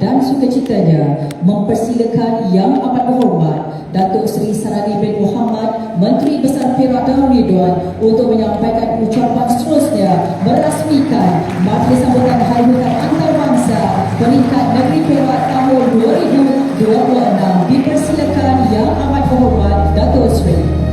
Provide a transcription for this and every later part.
dan sukacitanya mempersilakan Yang Amat Berhormat Datuk Seri Sarani bin Muhammad, Menteri Besar Perak Darul Ridwan, untuk menyampaikan ucapan seterusnya merasmikan Majlis Sambutan Hari Hutan Antarabangsa Peringkat Negeri Perak tahun 2026. Dipersilakan Yang Amat Berhormat Datuk Seri.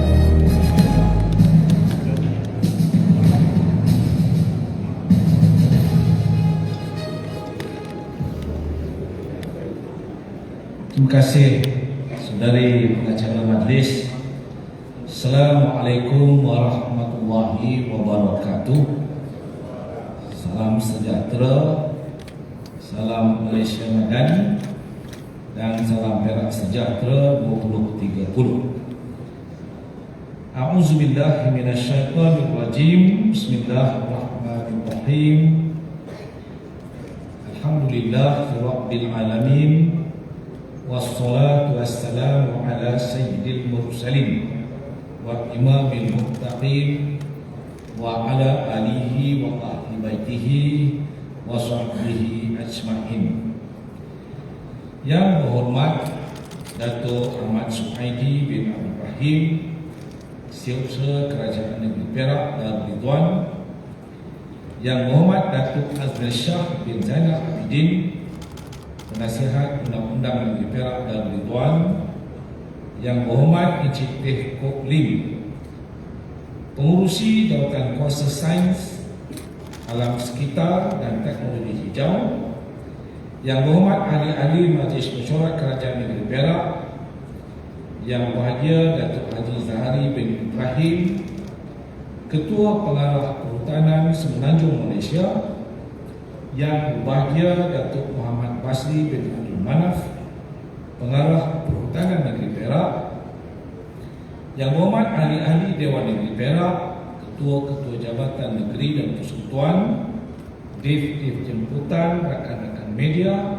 Terima kasih Saudari Pengacara Majlis. Assalamualaikum warahmatullahi wabarakatuh. Salam sejahtera, salam Malaysia Madani, dan salam Perak Sejahtera 2030. A'udzubillahi minasyaitonirrajim. Bismillahirrahmanirrahim. Alhamdulillahi rabbil alamin. Wassalatu wassalamu ala sayyidil mursalin wa imamil muttaqin wa ala alihi wa ahli baitihi wa sahbihi ajma'in. Yang berhormat Datuk Ahmad Suhaidi bin Ibrahim, Setiausaha Kerajaan Negeri Perak Darul Ridwan, Yang berhormat Datuk Azril Shah bin Zainal Abidin, Penasihat Undang-Undang Negeri Perak Darul Ridwan, Yang berhormat Encik Teh Kok Lim, Pengurusi Jawatan Kuasa Sains, Alam Sekitar dan Teknologi Hijau, Yang berhormat Ahli-Ahli Majlis Mesyuarat Kerajaan Negeri Perak, Yang berbahagia Datuk Haji Zahari bin Ibrahim, Ketua Pengarah Perhutanan Semenanjung Malaysia, Yang berbahagia Datuk Muhammad Basri bin Abdul Manaf, Pengarah Perhutanan Negeri Perak, Yang berhormat ahli-ahli Dewan Negeri Perak, Ketua-Ketua Jabatan Negeri dan Persekutuan, Dev Jemputan, rakan-rakan media,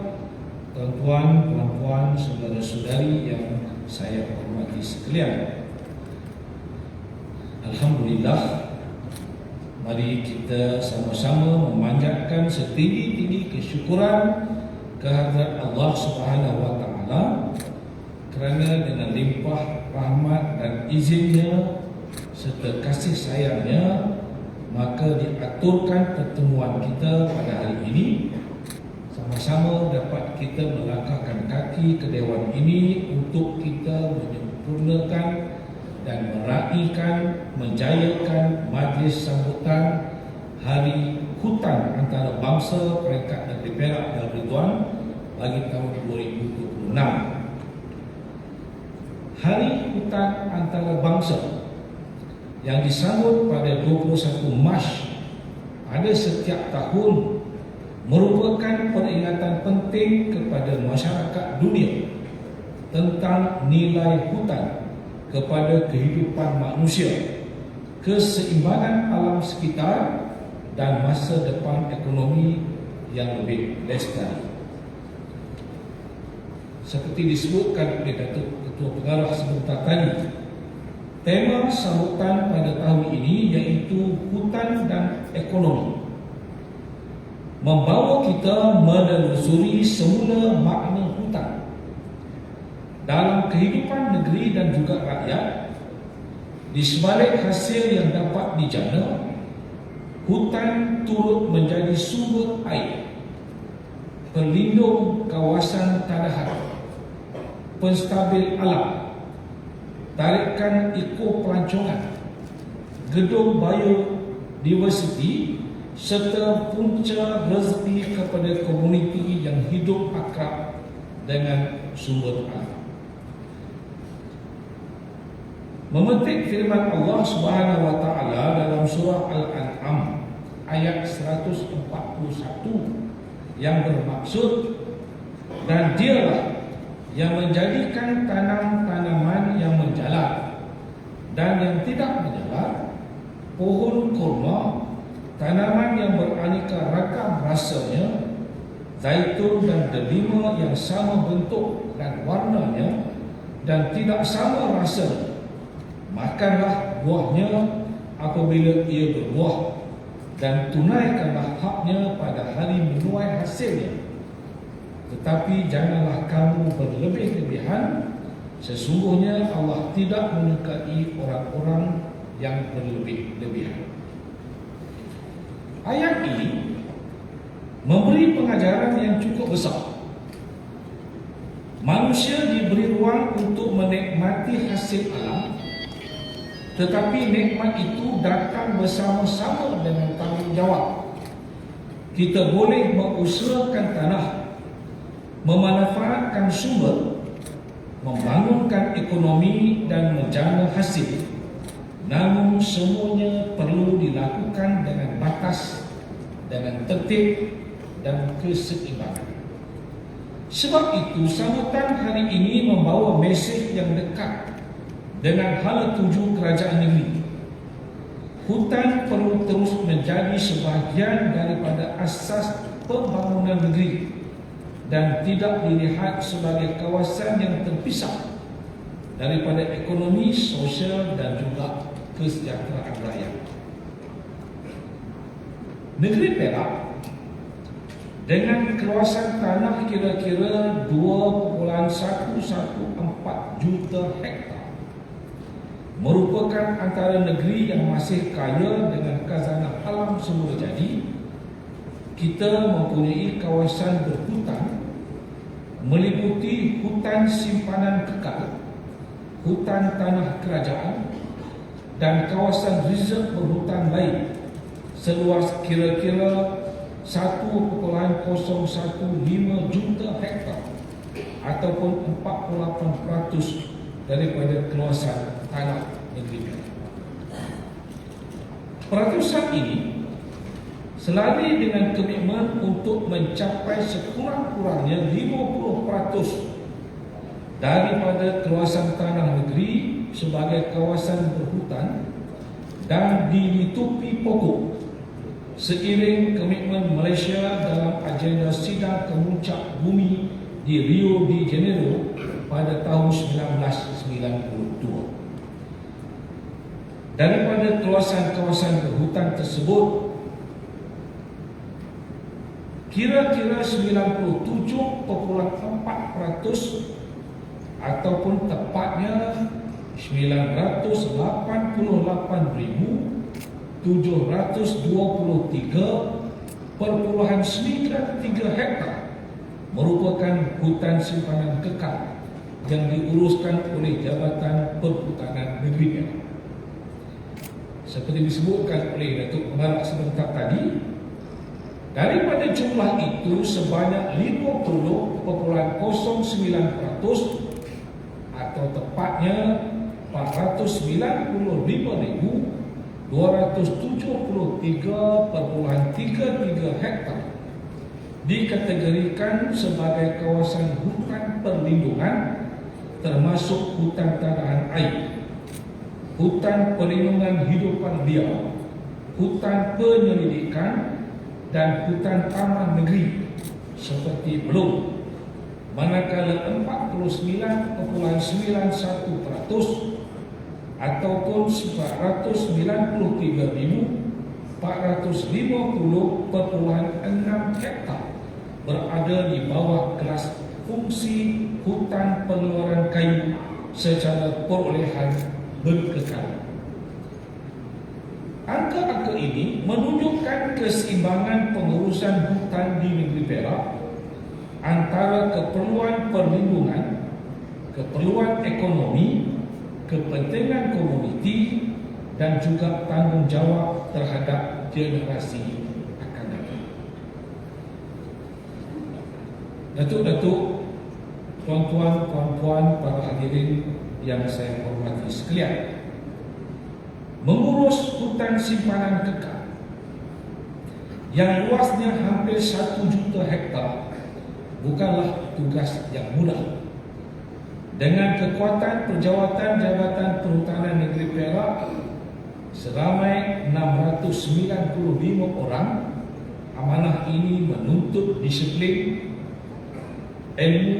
tuan-tuan, puan-puan, saudara-saudari yang saya hormati sekalian. Alhamdulillah, mari kita sama-sama memanjatkan setinggi-tinggi kesyukuran kehadrat Allah Subhanahu wa taala kerana dengan limpah rahmat dan izinnya serta kasih sayangnya, maka diaturkan pertemuan kita pada hari ini. Sama-sama dapat kita melangkahkan kaki ke Dewan ini untuk kita menyempurnakan dan meraihkan, menjayakan majlis sambutan Hari Hutan Antarabangsa Peringkat Negeri Perak Darul Ridwan bagi tahun 2026. Hari Hutan Antarabangsa yang disambut pada 21 Mac pada setiap tahun merupakan peringatan penting kepada masyarakat dunia tentang nilai hutan kepada kehidupan manusia, keseimbangan alam sekitar, dan masa depan ekonomi yang lebih lestari. Seperti disebutkan oleh Datuk Ketua Pengarah sebentar tadi, tema sambutan pada tahun ini iaitu hutan dan ekonomi, membawa kita menelusuri semula makna hutan dalam kehidupan negeri dan juga rakyat. Di sebalik hasil yang dapat dijana, hutan turut menjadi sumber air, pelindung kawasan tanah, penstabil alam, tarikan ekopelancongan, gedung biodiversiti, serta punca rezeki kepada komuniti yang hidup akrab dengan sumber air. Memetik firman Allah Subhanahu wa taala dalam surah Al-An'am ayat 141 yang bermaksud, dan dialah yang menjadikan tanam-tanaman yang menjalar dan yang tidak menjalar, pohon kurma, tanaman yang beraneka ragam rasanya, zaitun dan delima yang sama bentuk dan warnanya dan tidak sama rasanya. Makanlah buahnya apabila ia berbuah, dan tunaikanlah haknya pada hari menuai hasilnya. Tetapi janganlah kamu berlebih-lebihan. Sesungguhnya Allah tidak menyukai orang-orang yang berlebih-lebihan. Ayat ini memberi pengajaran yang cukup besar. Manusia diberi ruang untuk menikmati hasil alam, tetapi nikmat itu datang bersama-sama dengan tanggungjawab. Kita boleh mengusahakan tanah, memanfaatkan sumber, membangunkan ekonomi dan menjaga hasil. Namun semuanya perlu dilakukan dengan batas, dengan tertib dan keseimbangan. Sebab itu sambutan hari ini membawa mesej yang dekat dengan hala tuju kerajaan negeri. Hutan perlu terus menjadi sebahagian daripada asas pembangunan negeri dan tidak dilihat sebagai kawasan yang terpisah daripada ekonomi, sosial dan juga kesejahteraan rakyat. Negeri Perak dengan keluasan tanah kira-kira 2.114 juta hektar merupakan antara negeri yang masih kaya dengan khazanah alam semula jadi. Kita mempunyai kawasan berhutan meliputi hutan simpanan kekal, hutan tanah kerajaan dan kawasan reserve berhutan lain seluas kira-kira 1.015 juta hektar ataupun 48% daripada keluasan tanah negeri Perak. Peratusan ini selari dengan komitmen untuk mencapai sekurang-kurangnya 50% daripada kawasan tanah negeri sebagai kawasan berhutan dan dilitupi pokok, seiring komitmen Malaysia dalam agenda sidang kemuncak bumi di Rio de Janeiro pada tahun 1992. Daripada kawasan-kawasan berhutan tersebut, kira-kira 97.4% ataupun tepatnya 988.723.93 hektar merupakan hutan simpanan kekal yang diuruskan oleh Jabatan Perhutanan Negeri Perak. Seperti disebutkan oleh Datuk Pengarah sebentar tadi, daripada jumlah itu sebanyak 50.09% atau tepatnya 495.273.33 hektar dikategorikan sebagai kawasan hutan perlindungan, termasuk hutan tanahan air, hutan perlindungan hidupan liar, hutan penyelidikan dan hutan taman negeri seperti Belum, manakala 49.91% ataupun 493.450.6 hektar berada di bawah kelas fungsi hutan pengeluaran kayu secara perolehan berkekalan. Angka-angka ini menunjukkan keseimbangan pengurusan hutan di negeri Perak antara keperluan perlindungan, keperluan ekonomi, kepentingan komuniti dan juga tanggungjawab terhadap generasi akan datang. Datuk-datuk, tuan-tuan, puan-puan, para hadirin yang saya hormati sekalian, mengurus hutan simpanan kekal yang luasnya hampir 1 juta hektar bukanlah tugas yang mudah. Dengan kekuatan perjawatan Jabatan Perhutanan Negeri Perak seramai 695 orang, amanah ini menuntut disiplin, ilmu,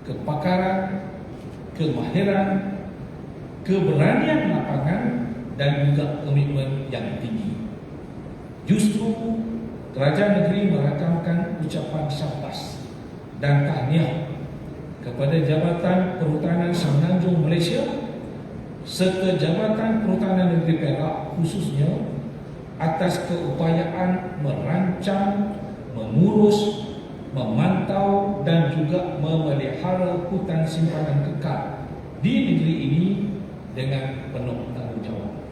kepakaran, kemahiran, keberanian lapangan dan juga komitmen yang tinggi. Justru kerajaan negeri merakamkan ucapan syahbas dan tahniah kepada Jabatan Perhutanan Semenanjung Malaysia serta Jabatan Perhutanan Negeri Perak khususnya atas keupayaan merancang, mengurus, memantau dan juga memelihara hutan simpanan kekal di negeri ini dengan penuh tanggungjawab.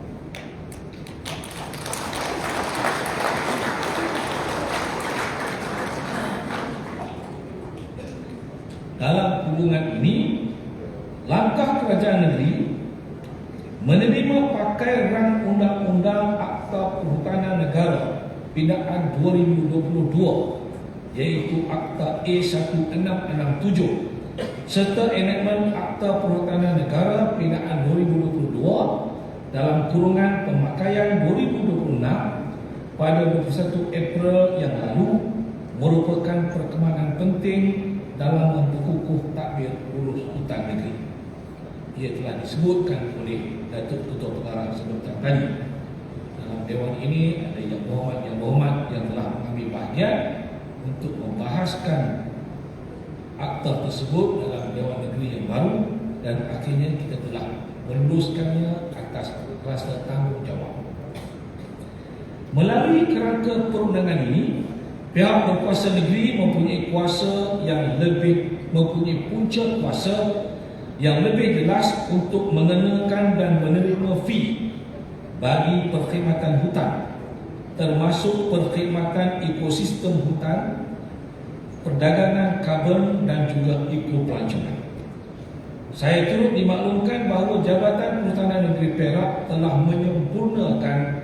Dalam hubungan ini, langkah kerajaan negeri menerima pakai rang Undang-Undang Akta Perhutanan Negara Pindaan 2022 iaitu Akta A1667 serta enakmen Akta Perhutanan Negara Pindaan 2022 dalam kurungan pemakaian 2026 pada 21 April yang lalu merupakan perkembangan penting dalam memperkukuh takbir urus hutan negeri. Ia telah disebutkan oleh Datuk Ketua Pengarah sebentar tadi. Dalam Dewan ini ada Yang Berhormat yang telah mengambil bahagian untuk membahaskan akta tersebut dalam Dewan Negeri yang baru dan akhirnya kita telah meluluskannya atas rasa tanggungjawab. Melalui kerangka perundangan ini, pihak berkuasa negeri mempunyai punca kuasa yang lebih jelas untuk mengenakan dan menerima fee bagi perkhidmatan hutan, termasuk perkhidmatan ekosistem hutan, perdagangan karbon dan juga ekopelancongan. Saya turut dimaklumkan bahawa Jabatan Perhutanan Negeri Perak telah menyempurnakan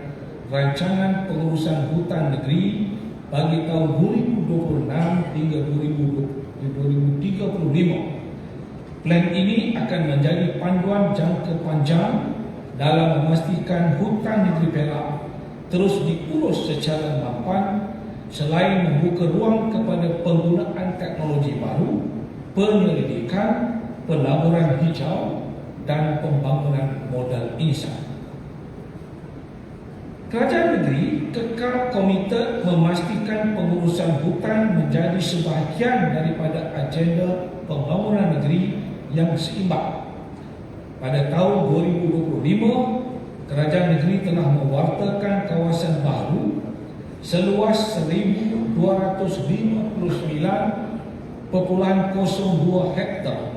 rancangan pengurusan hutan negeri bagi tahun 2026 hingga 2035. Plan ini akan menjadi panduan jangka panjang dalam memastikan hutan negeri Perak terus diurus secara mampan selain membuka ruang kepada penggunaan teknologi baru, penyelidikan, pelaburan hijau dan pembangunan modal insan. Kerajaan negeri kekal komited memastikan pengurusan hutan menjadi sebahagian daripada agenda pembangunan negeri yang seimbang. Pada tahun 2025, kerajaan negeri telah mewartakan kawasan baru seluas 1,259.02 hektar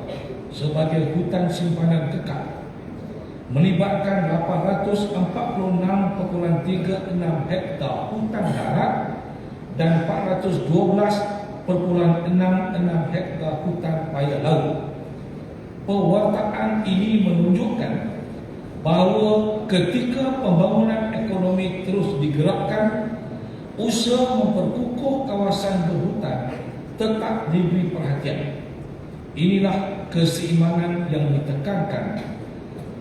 sebagai hutan simpanan kekal, melibatkan 846.36 hektar hutan darat dan 412.66 hektar hutan paya laut. Pewartaan ini menunjukkan bahawa ketika pembangunan ekonomi terus digerakkan, usaha memperkukuh kawasan berhutan tetap diberi perhatian. Inilah keseimbangan yang ditekankan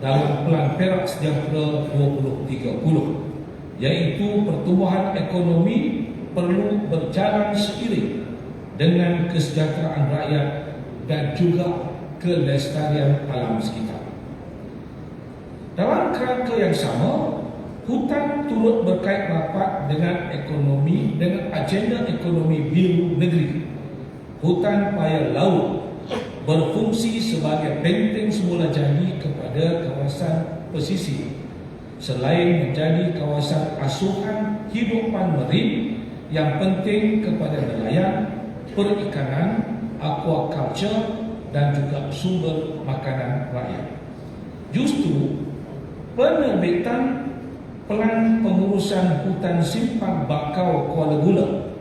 dalam Pelan Perak Sejahtera 2030, iaitu pertumbuhan ekonomi perlu berjalan seiring dengan kesejahteraan rakyat dan juga kelestarian alam sekitar. Dalam kerangka yang sama, hutan turut berkait rapat dengan agenda ekonomi biru negeri. Hutan paya laut berfungsi sebagai benteng semula jadi kepada kawasan pesisir, selain menjadi kawasan asuhan hidupan marin yang penting kepada nelayan, perikanan, aquaculture dan juga sumber makanan rakyat. Justru penerbitan Pelan Pengurusan Hutan Simpan Bakau Kuala Gula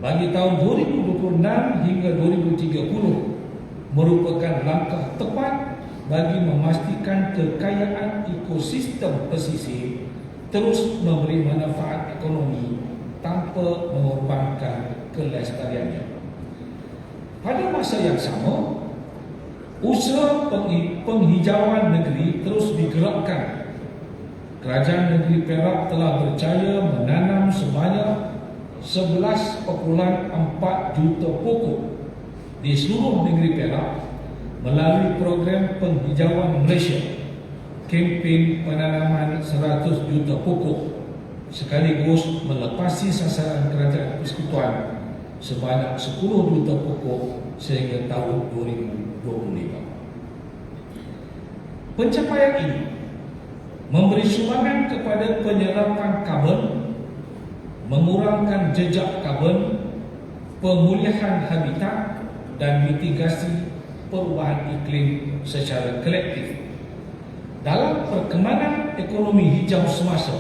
bagi tahun 2026 hingga 2030 merupakan langkah tepat bagi memastikan kekayaan ekosistem pesisir terus memberi manfaat ekonomi tanpa mengorbankan kelestariannya. Pada masa yang sama, usaha penghijauan negeri terus digerakkan. Kerajaan Negeri Perak telah berjaya menanam sebanyak 11.4 juta pokok di seluruh negeri Perak melalui program penghijauan Malaysia, kempen penanaman 100 juta pokok, sekaligus melepasi sasaran Kerajaan Persekutuan sebanyak 10 juta pokok sehingga tahun 2025. Pencapaian ini memberi sumbangan kepada penyerapan karbon, mengurangkan jejak karbon, pemulihan habitat dan mitigasi perubahan iklim secara kolektif. Dalam perkembangan ekonomi hijau semasa,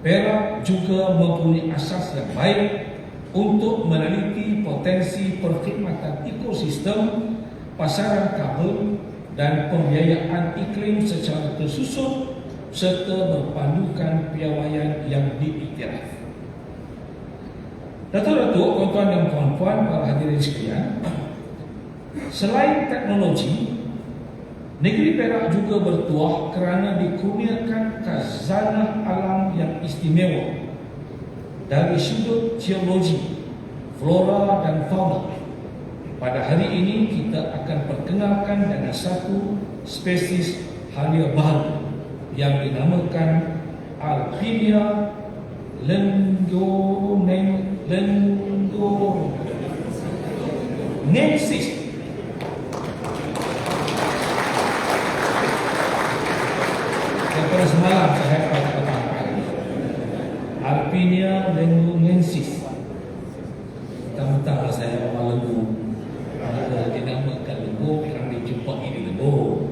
Perak juga mempunyai asas yang baik untuk meneliti potensi perkhidmatan ekosistem, pasaran karbon dan pembiayaan iklim secara tersusun serta berpandukan piawaian yang diiktiraf. Datuk-datuk, tuan-tuan dan puan-puan, para hadirin sekalian, selain teknologi, negeri Perak juga bertuah kerana dikurniakan khazanah alam yang istimewa dari sudut geologi, flora dan fauna. Pada hari ini kita akan perkenalkan dengan satu spesies halia baru yang dinamakan Alpinia lenggonensis. Daripada semalam saya katakan Alpinia lenggonensis. Mentang-mentang saya orang lembu, dinamakan lembu, kerana dijumpa ini lembu.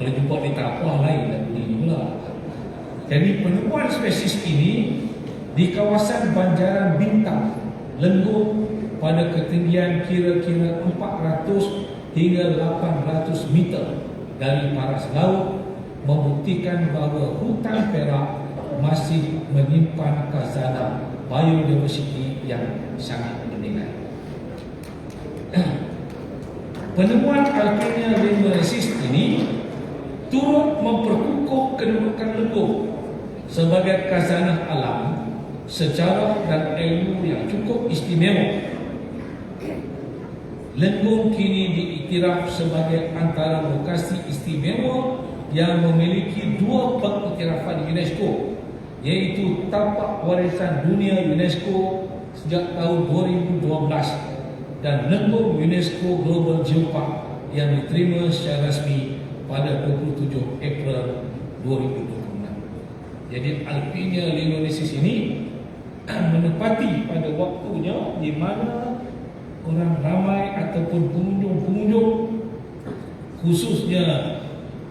Kalau jumpa di tapah lain dan bunyi pula. Jadi penemuan spesies ini di kawasan Banjaran Bintang, Lenggong, pada ketinggian kira-kira 400 hingga 800 meter dari paras laut, membuktikan bahawa hutan Perak masih menyimpan khazanah biodiversiti yang sangat bernilai. Penemuan Alpinia lenggonensis ini turut memperkukuh kedudukan Lenggong sebagai khazanah alam, sejarah dan ilmu yang cukup istimewa. Lenggong kini diiktiraf sebagai antara lokasi istimewa yang memiliki 2 pengiktirafan UNESCO, iaitu Tapak Warisan Dunia UNESCO sejak tahun 2012 dan Lenggong UNESCO Global Geopark yang diterima secara rasmi pada 27 April 2026. Jadi Alpinia lenggonensis ini menepati pada waktunya di mana orang ramai ataupun pengunjung-pengunjung, khususnya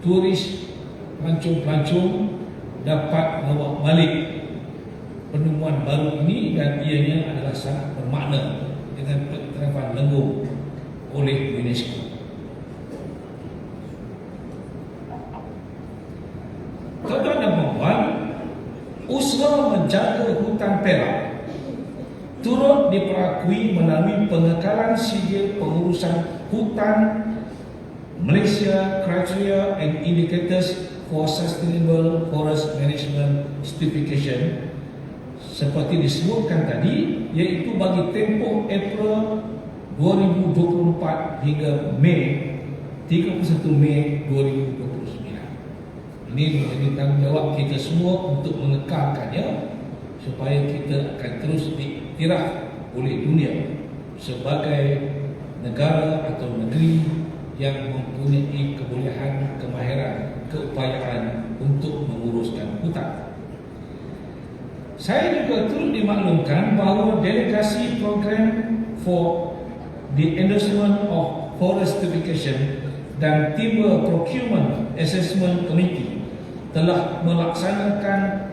turis pelancong-pelancong, dapat bawa balik penemuan baru ini, dan ianya adalah sangat bermakna dengan pengiktirafan Lenggong oleh UNESCO. Tuan-tuan dan puan-puan, usaha menjaga hutan Perak turut diperakui melalui pengekalan sijil pengurusan hutan Malaysia Criteria and Indicators for Sustainable Forest Management Certification seperti disebutkan tadi, iaitu bagi tempoh April 2024 hingga Mei 31 Mei 2029. Ini menjadi tanggungjawab kita semua untuk mengekalkannya supaya kita akan terus diiktiraf oleh dunia sebagai negara atau negeri yang mempunyai kebolehan, kemahiran, keupayaan untuk menguruskan hutan. Saya juga turut dimaklumkan bahawa delegasi program for the endorsement of forest certification dan Timber Procurement Assessment Committee telah melaksanakan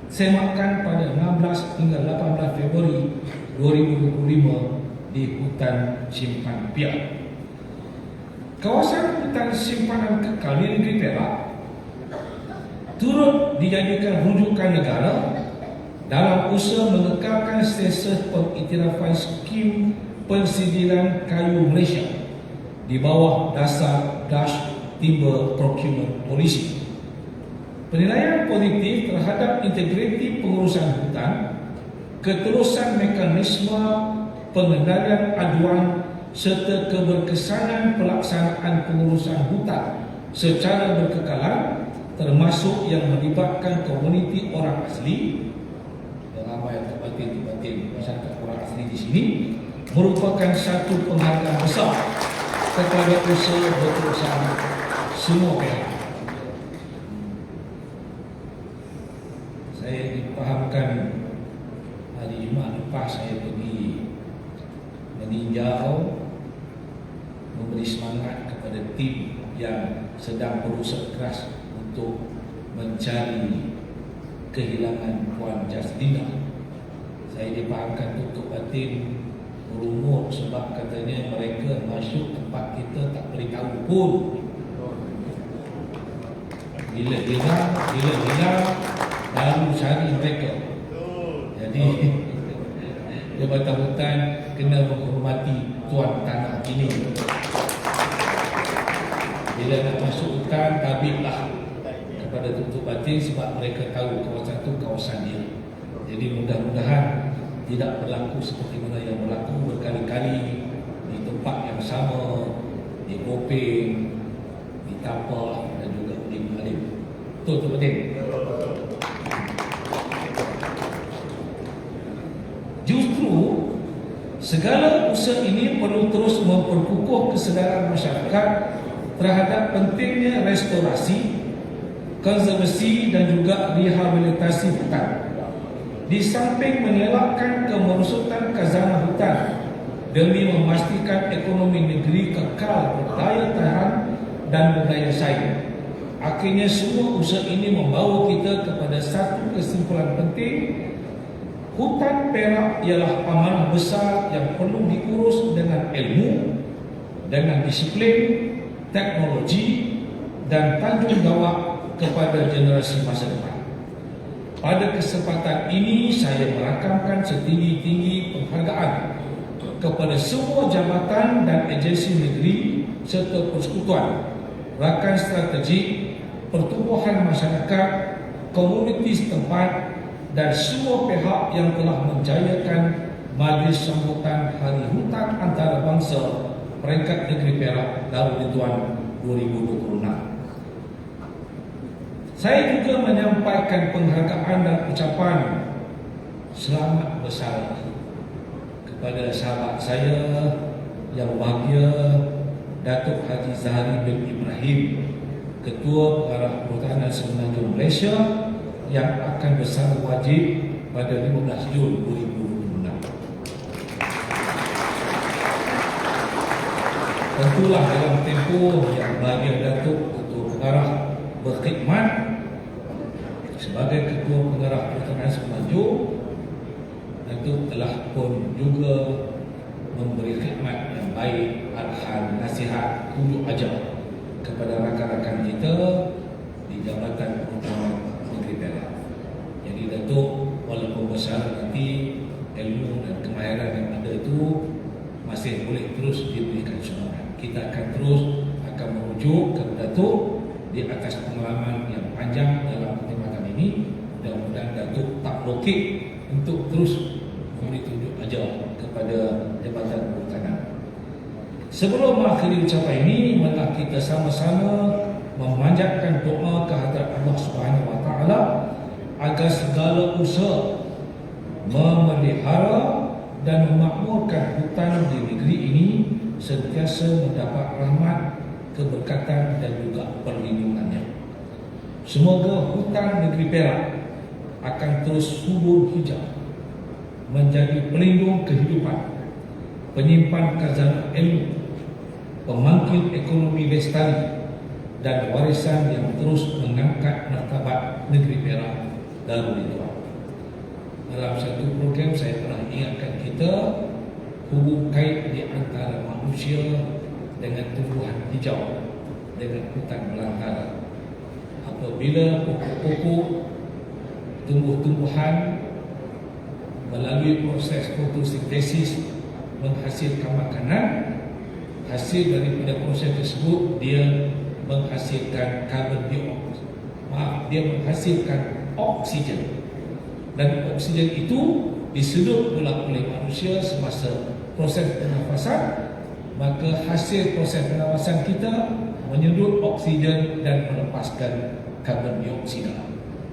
semakan pada 16 hingga 18 Februari 2025 di hutan Simpan Piak. Kawasan hutan simpanan kekal di negeri Perak turut dijadikan rujukan negara dalam usaha mengekalkan stesen pengiktirafan skim pensidilan kayu Malaysia di bawah dasar Dutch Timber Procurement Policy. Penilaian positif terhadap integriti pengurusan hutan, keterusan mekanisme pengendalian aduan serta keberkesanan pelaksanaan pengurusan hutan secara berkekalan, termasuk yang melibatkan komuniti orang asli. Ramai yang terbatin masyarakat orang asli di di sini merupakan satu penghargaan besar kepada usaha berusaha semua pihak. Saya dipahamkan hari Jumaat lepas saya pergi meninjau, memberi semangat kepada tim yang sedang berusaha keras untuk mencari kehilangan Puan Jasdina. Saya dipahamkan tutup batin berumur sebab katanya mereka masuk tempat kita tak beritahu pun. Bila hilang baru cari mereka. Jadi Jabatan Hutan kena menghormati tuan tanah ini. Bila nak masuk hutan, tabiklah kepada tutup batin sebab mereka tahu kawasan itu kawasan dia. Jadi mudah-mudahan tidak berlaku seperti mana yang berlaku berkali-kali di tempat yang sama, di Kopeng, di Tapah dan juga di Malim. Tutup batin. Justru segala usaha ini perlu terus memperkukuh kesedaran masyarakat terhadap pentingnya restorasi, konservasi dan juga rehabilitasi hutan. Di samping mengelakkan kemerosotan khazanah hutan demi memastikan ekonomi negeri kekal berdaya tahan dan berdaya saing. Akhirnya semua usaha ini membawa kita kepada satu kesimpulan penting. Hutan Perak ialah amanah besar yang perlu diurus dengan ilmu, dengan disiplin, teknologi dan tanggungjawab kepada generasi masa depan. Pada kesempatan ini saya merakamkan setinggi-tinggi penghargaan kepada semua jabatan dan agensi negeri serta persekutuan, rakan strategik, pertubuhan masyarakat, komuniti setempat dan semua pihak yang telah menjayakan majlis sambutan Hari Hutan Antarabangsa peringkat negeri Perak Darul Ridwan 2026. Saya juga menyampaikan penghargaan dan ucapan selamat besar kepada sahabat saya yang bahagia, Datuk Haji Zahari bin Ibrahim, Ketua Pengarah Perhutanan Semenanjung Malaysia yang akan bersara wajib pada 15 Jun 2026. Tentulah dalam tempoh yang bahagia Datuk Ketua Pengarah berkhidmat sebagai Ketua Pengarah Perhutanan Semenanjung, Datuk telah pun juga memberi khidmat yang baik, arahan, nasihat, tunjuk ajar kepada rakan-rakan kita di Jabatan Perhutanan Negeri Perak. Jadi Datuk walaupun besar nanti ilmu dan kemahiran yang ada itu masih boleh terus diberikan sumbangan. Kita akan terus merujuk kepada Datuk di atas pengalaman yang panjang dalam perkhidmatan ini. Mudah-mudahan Datuk tak blokir untuk terus memberi tunjuk ajar kepada Jabatan Perhutanan. Sebelum mengakhiri ucapan ini, marilah kita sama-sama memanjatkan doa kehadrat Allah Subhanahu Wa Taala agar segala usaha memelihara dan memakmurkan hutan di negeri ini sentiasa mendapat rahmat, keberkatan dan juga perlindungannya. Semoga hutan negeri Perak akan terus subur hijau, menjadi pelindung kehidupan, penyimpan khazanah ilmu, pemangkit ekonomi lestari dan warisan yang terus mengangkat martabat negeri Perak Darul Ridwan. Dalam satu program saya pernah ingatkan kita hubung kait di antara manusia dengan tumbuhan hijau, dengan hutan belantara. Apabila pokok-pokok, tumbuh-tumbuhan melalui proses fotosintesis menghasilkan makanan, hasil daripada proses tersebut dia menghasilkan karbon dioksida. Dia menghasilkan oksigen. Dan oksigen itu disedut pula oleh manusia semasa proses pernafasan, maka hasil proses pernafasan kita menyedut oksigen dan melepaskan karbon dioksida.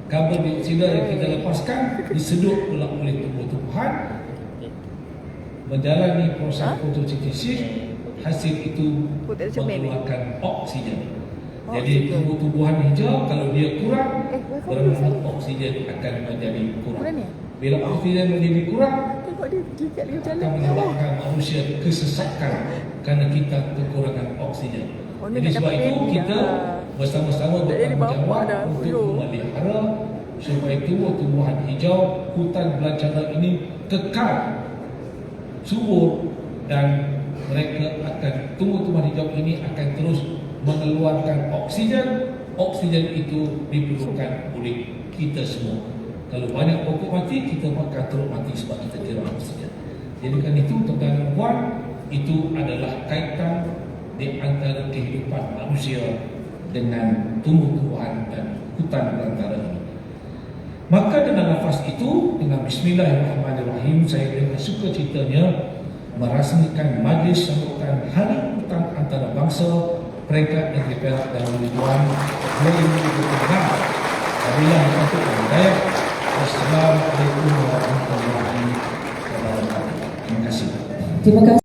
Karbon dioksida yang kita lepaskan disedut pula oleh tumbuh-tumbuhan menjalani proses fotosintesis, hasil itu Putih cermin ni. mengeluarkan oksigen. Oh, Jadi oksigen. tumbuh-tumbuhan hijau kalau dia kurang, welcome bermakna to oksigen akan menjadi kurang. Kurang ni? Bila oksigen menjadi kurang, Tengok dia gigat dia akan jalan. menyebabkan manusia kesesakan kerana kita kekurangan oksigen. Oh, ni Jadi tak sebab dapat itu baby kita dah. bersama-sama Tak jadi bawa bertanggungjawab dah. untuk Uyuh. memelihara supaya tumbuh-tumbuhan hijau hutan belancara ini kekal subur dan mereka akan tumbuh-tumbuhan hijau ini akan terus mengeluarkan oksigen. Oksigen itu diperlukan oleh kita semua. Kalau banyak pokok mati, kita akan terus mati sebab kita kira oksigen. Jadi kan itu tuan-tuan dan puan, itu adalah kaitan di antara kehidupan manusia dengan tumbuh-tumbuhan dan hutan belantara ini. Maka dengan nafas itu, dengan Bismillahirrahmanirrahim, saya dengan sukacitanya merasmikan majlis sambutan Hari Hutan Antarabangsa Peringkat Negeri Perak dan Ridwan 2026. Wabillahi taufiq wal hidayah. Wassalamualaikum warahmatullahi wabarakatuh. Terima kasih. Terima kasih.